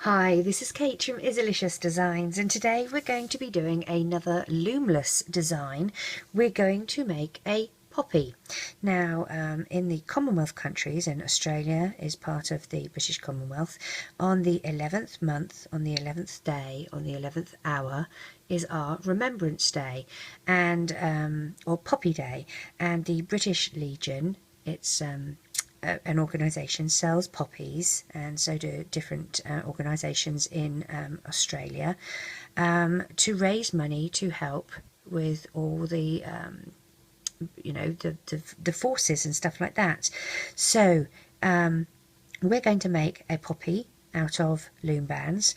Hi, this is Kate from Izzalicious Designs, and today we're going to be doing another Loom-less design. We're going to make a poppy. Now, in the Commonwealth countries, and Australia is part of the British Commonwealth, on the 11th month, on the 11th day, on the 11th hour, is our Remembrance Day, and or Poppy Day, and the British Legion, it's an organisation sells poppies, and so do different organisations in Australia, to raise money to help with all the the forces and stuff like that. So we're going to make a poppy out of loom bands.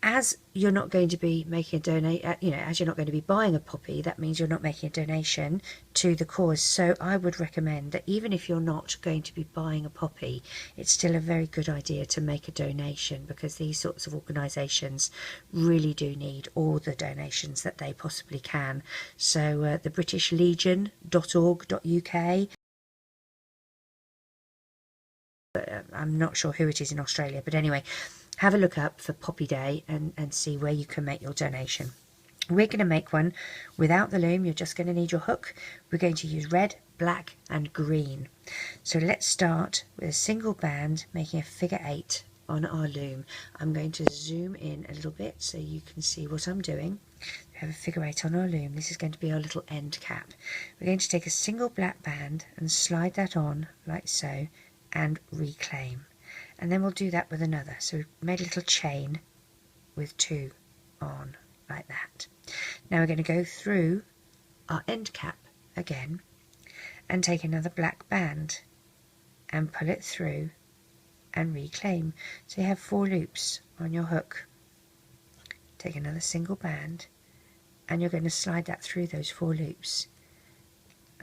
As you're not going to be making a as you're not going to be buying a poppy, that means you're not making a donation to the cause. So I would recommend that even if you're not going to be buying a poppy, it's still a very good idea to make a donation, because these sorts of organisations really do need all the donations that they possibly can. So the britishlegion.org.uk, I'm not sure who it is in Australia, but anyway, have a look up for Poppy Day and see where you can make your donation. We're going to make one without the loom. You're just going to need your hook. We're going to use red, black and green. So let's start with a single band, making a figure 8 on our loom. I'm going to zoom in a little bit so you can see what I'm doing. We have a figure 8 on our loom. This is going to be our little end cap. We're going to take a single black band and slide that on like so and reclaim. And then we'll do that with another. So we've made a little chain with 2 on like that. Now we're going to go through our end cap again and take another black band and pull it through and reclaim. So you have 4 loops on your hook. Take another single band and you're going to slide that through those 4 loops.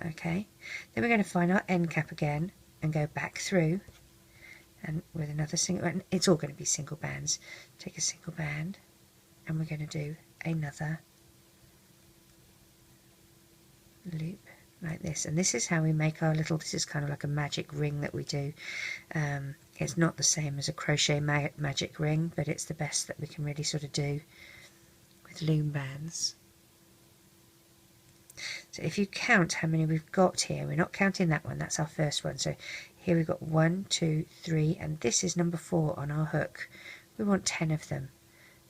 Okay, then we're going to find our end cap again and go back through, and with another single, and it's all going to be single bands. Take a single band and we're going to do another loop like this, and this is how we make our little, this is kind of like a magic ring that we do. It's not the same as a crochet magic ring, but it's the best that we can really sort of do with loom bands. So if you count how many we've got here, we're not counting that one, that's our first one. So here we've got 1, 2, 3, and this is number 4 on our hook. We want 10 of them.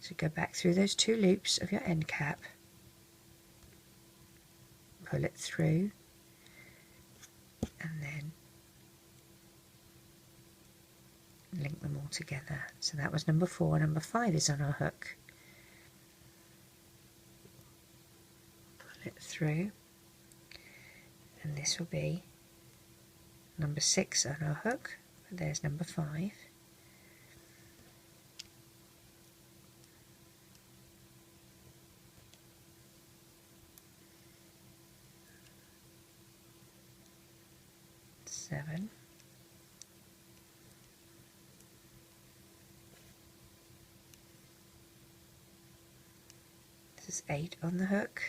So go back through those 2 loops of your end cap, pull it through, and then link them all together. So that was number 4. Number 5 is on our hook. Pull it through, and this will be number 6 on our hook. There's number 5. Seven. This is 8 on the hook.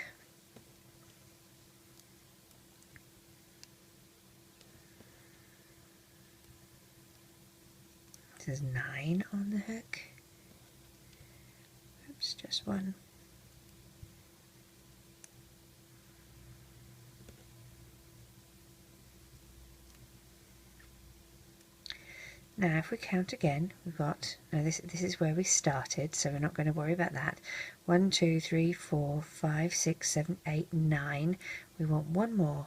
This is 9 on the hook. Oops, just 1. Now if we count again, we've got, now this is where we started, so we're not going to worry about that. 1, 2, 3, 4, 5, 6, 7, 8, 9. We want 1 more.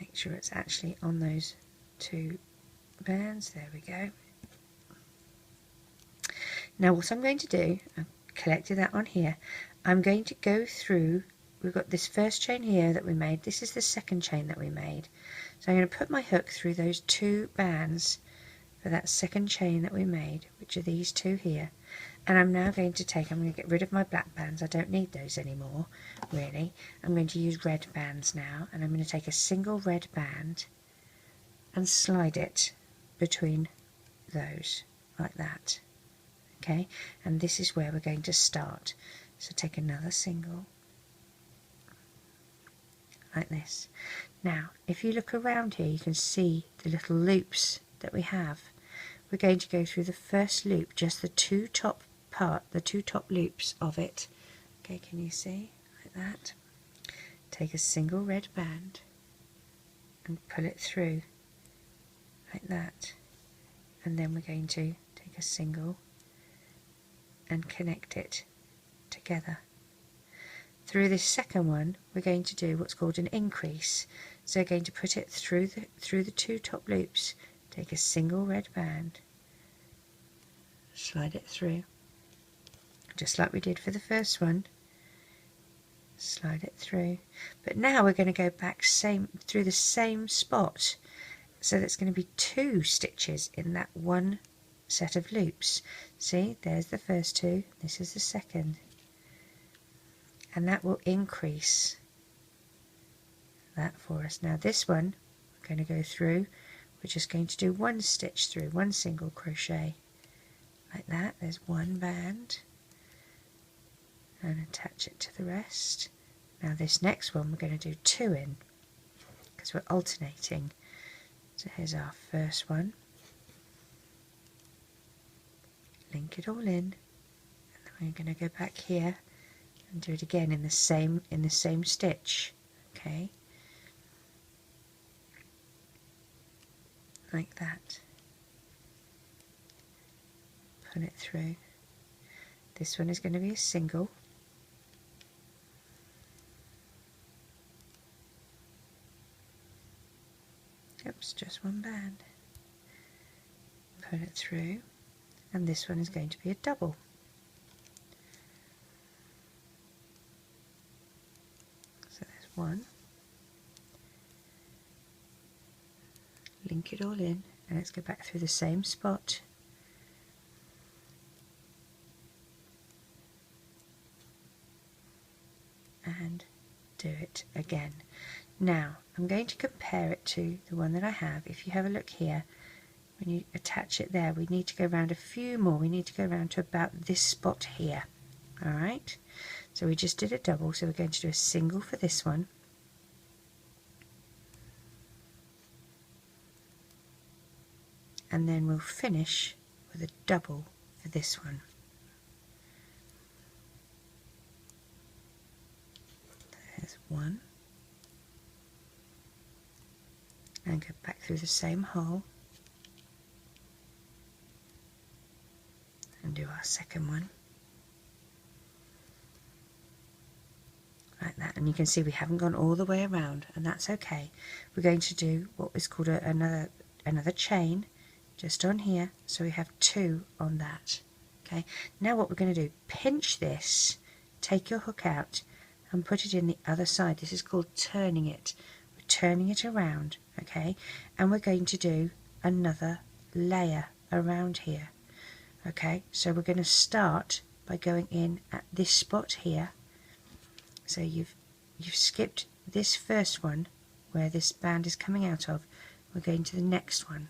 Make sure it's actually on those 2 bands. There we go. Now what I'm going to do, I've collected that on here, I'm going to go through, we've got this first chain here that we made, this is the second chain that we made. So I'm going to put my hook through those 2 bands for that second chain that we made, which are these 2 here. And I'm now going to take, I'm going to get rid of my black bands, I don't need those anymore, really. I'm going to use red bands now, and I'm going to take a single red band and slide it between those, like that. Okay, and this is where we're going to start. So take another single, like this. Now if you look around here you can see the little loops that we have. We're going to go through the first loop, just the two top loops of it. Okay, can you see? Like that. Take a single red band and pull it through like that, and then we're going to take a single and connect it together. Through this second one we're going to do what's called an increase, so we're going to put it through the two top loops, take a single red band, slide it through just like we did for the first one, slide it through, but now we're going to go back through the same spot, so that's going to be 2 stitches in that one set of loops. See, there's the first 2, this is the second, and that will increase that for us. Now this one we're going to go through, we're just going to do 1 stitch through, 1 single crochet like that. There's 1 band, and attach it to the rest. Now this next one we're going to do 2 in, because we're alternating. So here's our first one, link it all in, and then we're going to go back here and do it again in the same stitch. Okay, like that. Pull it through. This one is going to be a single. Oops, just 1 band. Pull it through, and this one is going to be a double. So there's 1. Link it all in, and let's go back through the same spot. And do it again. Now I'm going to compare it to the one that I have. If you have a look here, when you attach it there, we need to go around a few more. We need to go around to about this spot here. Alright, so we just did a double, so we're going to do a single for this one, and then we'll finish with a double for this one. There's 1, and go back through the same hole and do our second one like that. And you can see we haven't gone all the way around, and that's okay. We're going to do what is called another chain just on here, so we have 2 on that. Okay, now what we're going to do, pinch this, take your hook out and put it in the other side. This is called turning it. We're turning it around, okay, and we're going to do another layer around here. Okay, so we're going to start by going in at this spot here. So you've skipped this first one where this band is coming out of. We're going to the next one.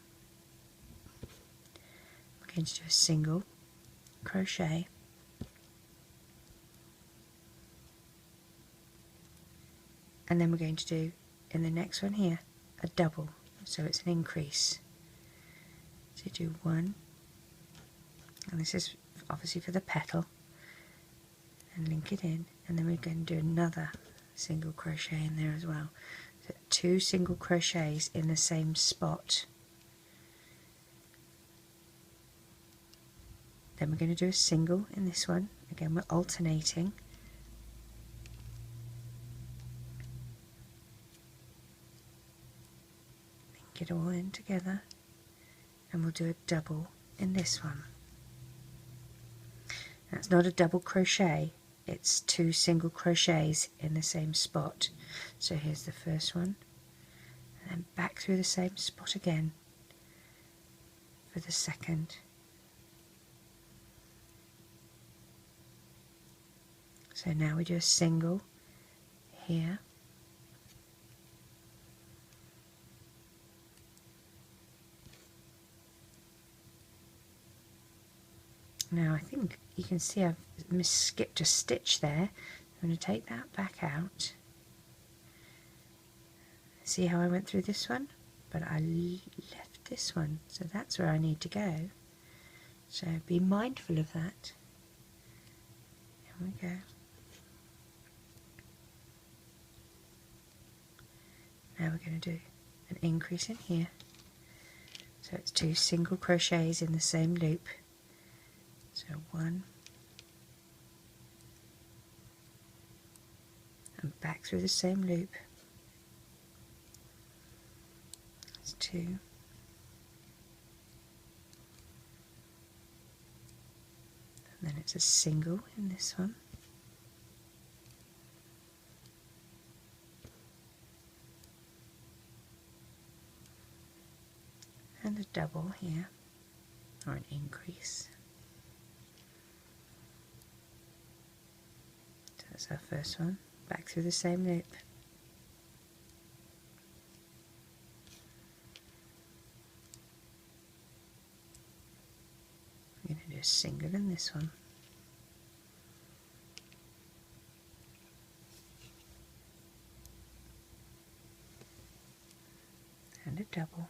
We're going to do a single crochet, and then we're going to do in the next one here a double, so it's an increase. So do 1, and this is obviously for the petal, and link it in, and then we're going to do another single crochet in there as well. So 2 single crochets in the same spot. Then we're going to do a single in this one. Again, we're alternating. Link it all in together, and we'll do a double in this one. That's not a double crochet, it's 2 single crochets in the same spot. So here's the first one, and then back through the same spot again for the second. So now we do a single here, now I think you can see I've skipped a stitch there. I'm going to take that back out see how I went through this one, but I left this one, so that's where I need to go. So be mindful of that. Here we go. Now we're going to do an increase in here. So it's 2 single crochets in the same loop. So 1 and back through the same loop. That's 2. And then it's a single in this one. And a double here, or an increase. So that's our first one, back through the same loop. I'm going to do a single in this one. And a double.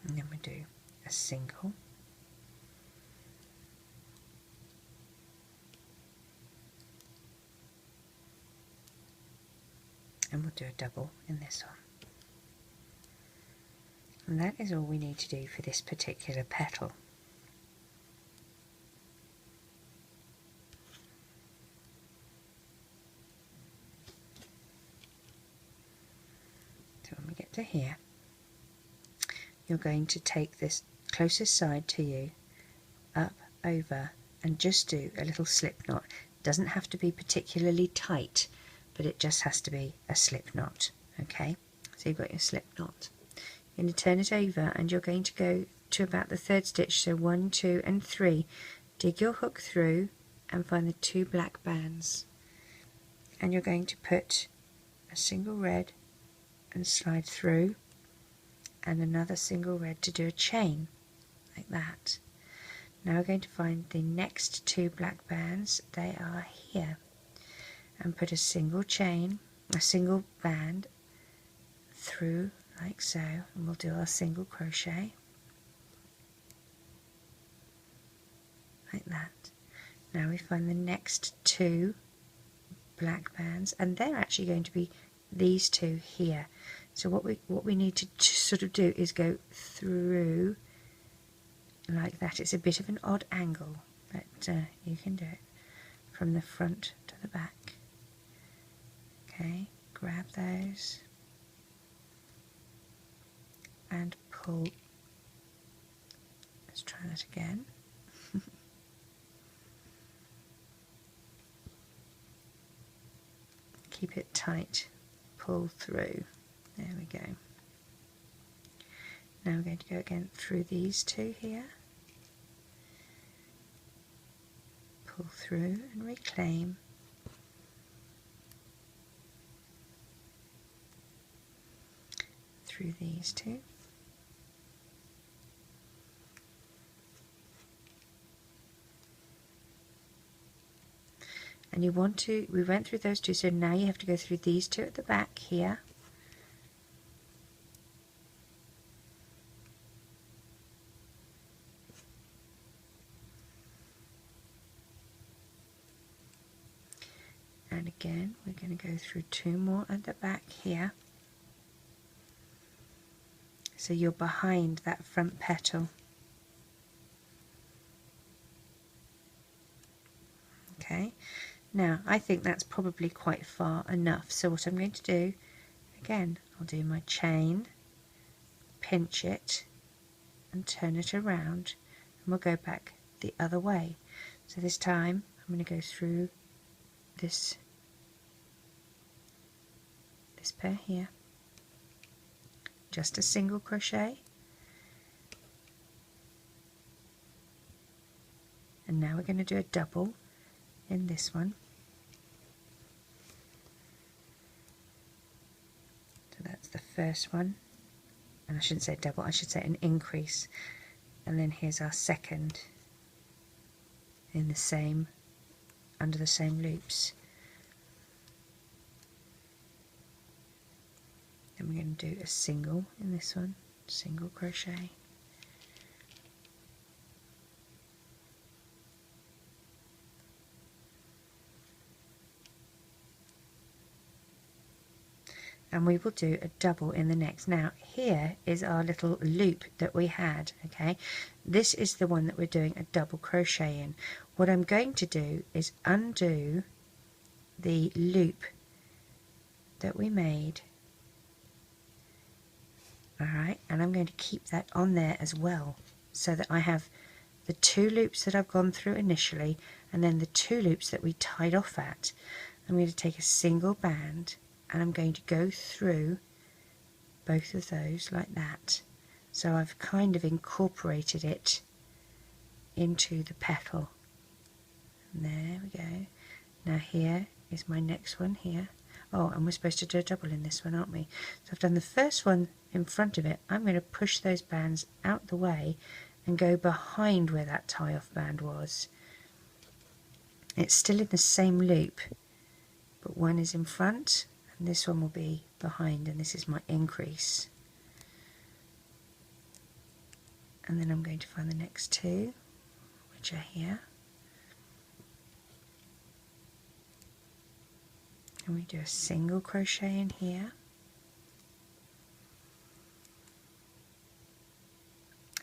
And then we do a single, and we'll do a double in this one. And that is all we need to do for this particular petal. So when we get to here, you're going to take this closest side to you, up, over, and just do a little slip knot. It doesn't have to be particularly tight, but it just has to be a slip knot. Okay, so you've got your slip knot. You're going to turn it over and you're going to go to about the 3rd stitch, so 1, 2 and 3. Dig your hook through and find the 2 black bands, and you're going to put a single red and slide through, and another single red to do a chain like that. Now we're going to find the next 2 black bands, they are here, and put a single chain, a single band through like so, and we'll do our single crochet like that. Now we find the next 2 black bands, and they're actually going to be these 2 here. So what we need to sort of do is go through like that. It's a bit of an odd angle, but you can do it from the front to the back. Okay, grab those and pull. Let's try that again. Keep it tight, pull through. There we go. Now we're going to go again through these 2 here, pull through and reclaim, through these 2, and you want to, we went through those 2, so now you have to go through these 2 at the back here, and again we're going to go through 2 more at the back here, so you're behind that front petal. Okay, now I think that's probably quite far enough, so what I'm going to do, again, I'll do my chain, pinch it and turn it around, and we'll go back the other way. So this time I'm going to go through this pair here, just a single crochet, and now we're going to do a double in this one, the first one, and I shouldn't say double, I should say an increase, and then here's our second in the same, under the same loops. Then we're going to do a single in this one, single crochet. And we will do a double in the next. Now here is our little loop that we had, okay? This is the one that we're doing a double crochet in. What I'm going to do is undo the loop that we made, alright, and I'm going to keep that on there as well, so that I have the 2 loops that I've gone through initially, and then the 2 loops that we tied off at. I'm going to take a single band, and I'm going to go through both of those like that. So I've kind of incorporated it into the petal. And there we go. Now here is my next one here. Oh, and we're supposed to do a double in this one, aren't we? So I've done the first one in front of it. I'm going to push those bands out the way and go behind where that tie-off band was. It's still in the same loop, but one is in front, and this one will be behind, and this is my increase. And then I'm going to find the next 2, which are here. And we do a single crochet in here.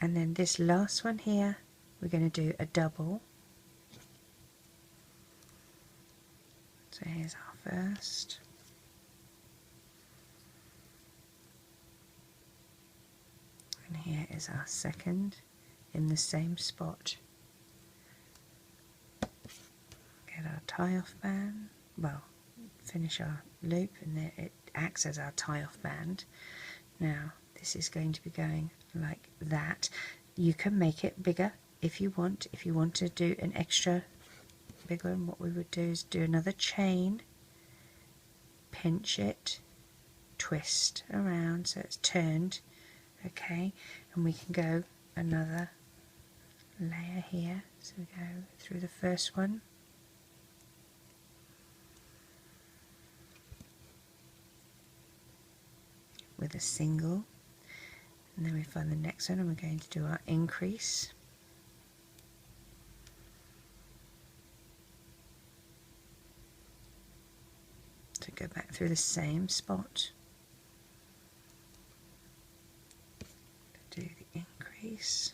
And then this last one here, we're going to do a double. So here's our first. And here is our second in the same spot. Get our tie-off band, well, finish our loop, and there it acts as our tie-off band. Now this is going to be going like that. You can make it bigger if you want. If you want to do an extra bigger, and what we would do is do another chain, pinch it, twist around so it's turned, okay, and we can go another layer here. So we go through the first one, with a single, and then we find the next one, and we're going to do our increase. So go back through the same spot, do the increase,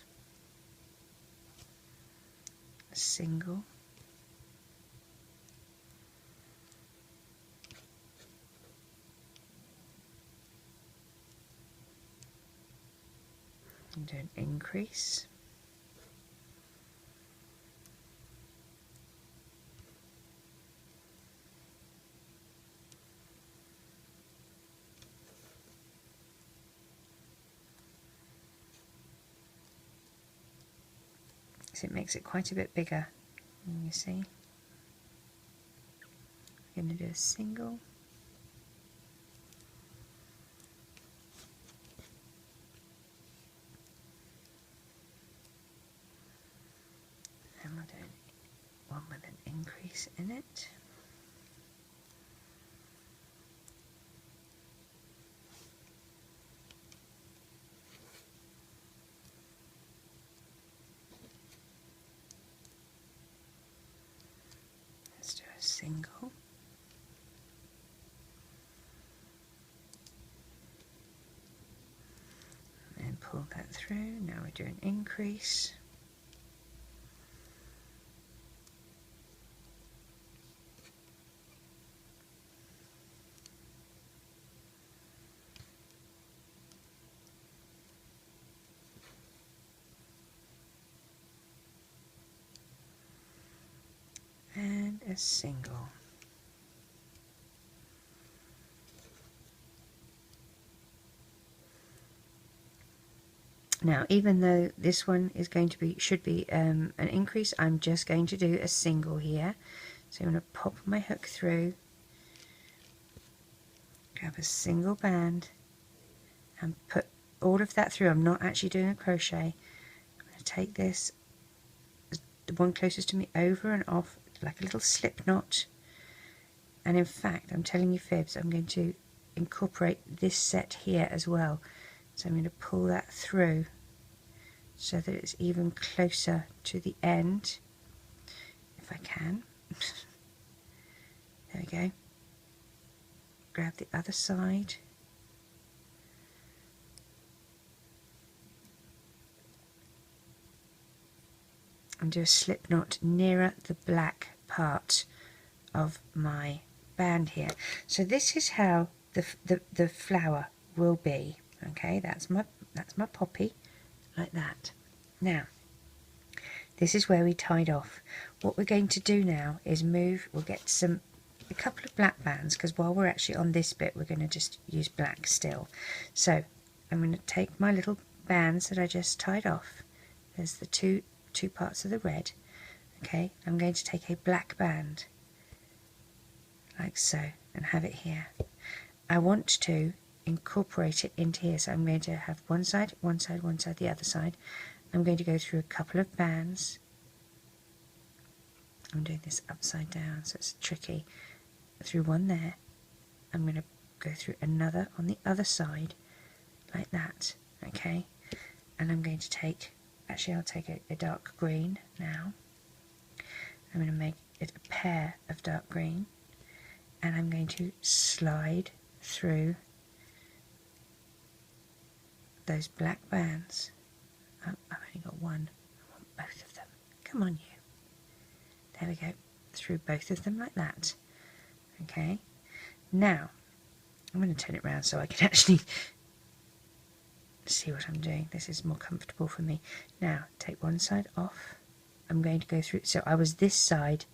a single, and do an increase, so it makes it quite a bit bigger. And you see, we're going to do a single, and we'll do one with an increase in it. Let's do a single, and then pull that through. Now we do an increase, and a single. Now, even though this one is going to be, should be an increase, I'm just going to do a single here. So I'm going to pop my hook through, grab a single band, and put all of that through. I'm not actually doing a crochet. I'm going to take this, the one closest to me, over and off like a little slip knot. And in fact, I'm telling you fibs, I'm going to incorporate this set here as well. So I'm going to pull that through so that it's even closer to the end, if I can. There we go. Grab the other side. And do a slip knot nearer the black part of my band here. So this is how the flower will be. Okay, that's my poppy, like that. Now, this is where we tied off. What we're going to do now is move. We'll get a couple of black bands, because while we're actually on this bit, we're going to just use black still. So I'm going to take my little bands that I just tied off. There's the two parts of the red. Okay, I'm going to take a black band like so and have it here. I want to incorporate it into here, so I'm going to have one side, the other side. I'm going to go through a couple of bands. I'm doing this upside down, so it's tricky. Through one there, I'm going to go through another on the other side, like that. Okay, and I'm going to take, actually I'll take a dark green now. I'm going to make it a pair of dark green, and I'm going to slide through those black bands. Oh, I've only got one. I want both of them. Come on, you. There we go. Through both of them like that. Okay. Now, I'm going to turn it around so I can actually see what I'm doing. This is more comfortable for me. Now, take one side off. I'm going to go through. So I was this side.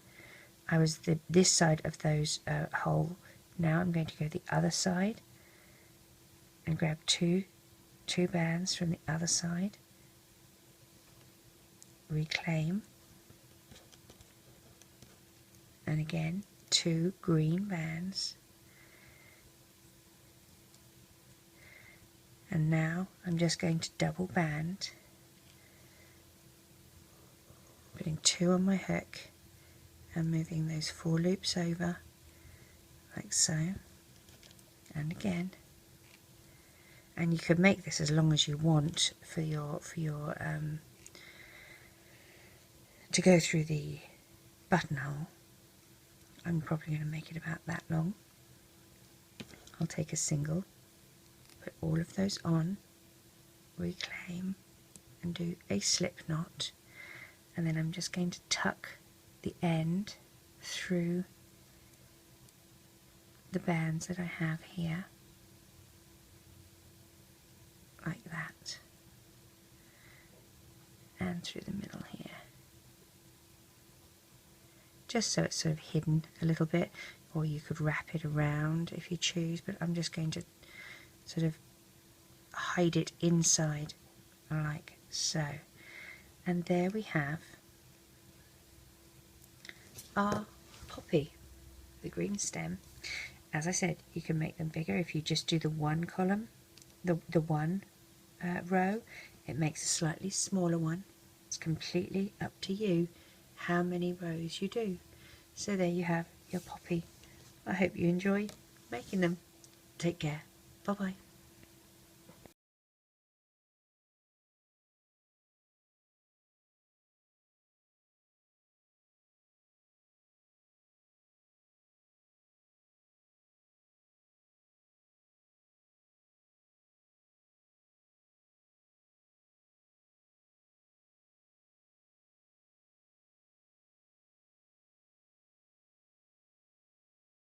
I was this side of those hole. Now I'm going to go the other side and grab two bands from the other side. Reclaim, and again 2 green bands, and now I'm just going to double band, putting 2 on my hook and moving those 4 loops over like so, and again. And you could make this as long as you want for your to go through the buttonhole. I'm probably going to make it about that long. I'll take a single, put all of those on, reclaim, and do a slip knot, and then I'm just going to tuck the end through the bands that I have here, like that, and through the middle here, just so it's sort of hidden a little bit, or you could wrap it around if you choose, but I'm just going to sort of hide it inside like so. And there we have our poppy, the green stem. As I said, you can make them bigger if you just do the one column, the one row. It makes a slightly smaller one. It's completely up to you how many rows you do. So there you have your poppy. I hope you enjoy making them. Take care. Bye bye.